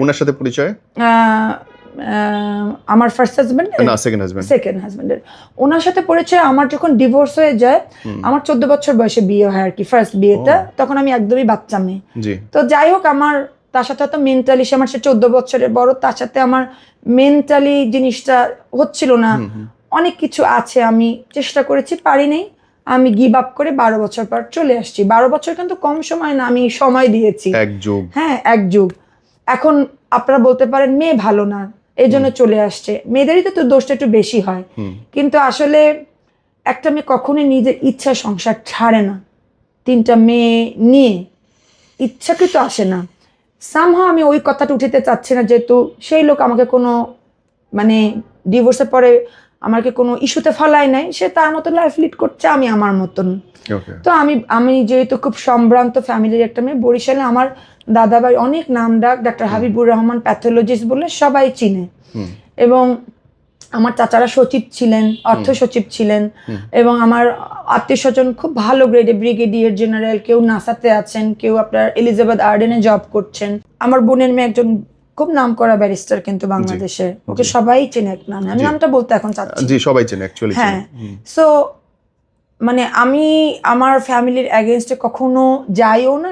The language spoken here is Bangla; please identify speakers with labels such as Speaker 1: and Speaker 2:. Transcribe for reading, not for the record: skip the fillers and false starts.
Speaker 1: ওনার সাথে পরিচয়?
Speaker 2: আমার ফার্স্ট হাজবেন্ড
Speaker 1: না, সেকেন্ড হাজবেন্ডের।
Speaker 2: ওনার সাথে পরিচয় আমার যখন ডিভোর্স হয়ে যায়, আমার 14 বছর বয়সে বিয়ে হয় আর কি, ফার্স্ট বিয়েটা। তখন আমি একদমই বাচ্চা মেয়ে। তো যাই হোক, আমার তার সাথে তো মেন্টালি, সে আমার 14 বছরের বড়, তার সাথে আমার মেন্টালি জিনিসটা হচ্ছিল না। অনেক কিছু আছে, আমি চেষ্টা করেছি, পারিনি। আমি গিভ আপ করে 12 বছর পর চলে আসছি। 12 বছর কিন্তু কম সময় না, আমি সময় দিয়েছি।
Speaker 1: এক যুগ।
Speaker 2: হ্যাঁ, এক যুগ। এখন আপনারা বলতে পারেন মেয়ে ভালো না, এই জন্য চলে আসছে। মেয়েদেরই তো দোষটা একটু বেশি হয়, কিন্তু আসলে একটা মেয়ে কখনোই নিজের ইচ্ছা সংসার ছাড়ে না। 3টা মেয়ে নিয়ে ইচ্ছাকৃত আসে না। সামহাও আমি ওই কথাটা উঠাতে চাচ্ছি না, যেহেতু সেই লোক আমাকে কোনো মানে ডিভোর্সের পরে আমাকে কোনো ইস্যুতে ফেলায় নাই। সে তার মতো লাইফ লিড করছে, আমি আমার মতন। তো আমি যেহেতু খুব সম্ভ্রান্ত ফ্যামিলির একটা মেয়ে, বরিশালে আমার দাদাভাই অনেক নাম ডাক, ডাক্তার হাবিবুর রহমান প্যাথোলজিস্ট বলে সবাই চিনে। এবং আমার চাচারা সচিব ছিলেন, অর্থ সচিব ছিলেন, এবং আমার আত্মীয় স্বজন খুব ভালো গ্রেডে, ব্রিগেডিয়ার জেনারেল, কেউ নাসাতে আছেন, কেউ আপনার এলিজাবেথ আর্ডেনে জব করছেন। আমার বোনের মেয়ে একজন খুব নাম করা ব্যারিস্টার কিন্তু বাংলাদেশে, ওকে সবাই চেনে এক নামে। আমি নামটা বলতে এখন চাচ্ছি।
Speaker 1: জি, সবাই চেনে অ্যাকচুয়ালি।
Speaker 2: হ্যাঁ, সো মানে আমি আমার ফ্যামিলির এগেইনস্টে কখনো যাইও না।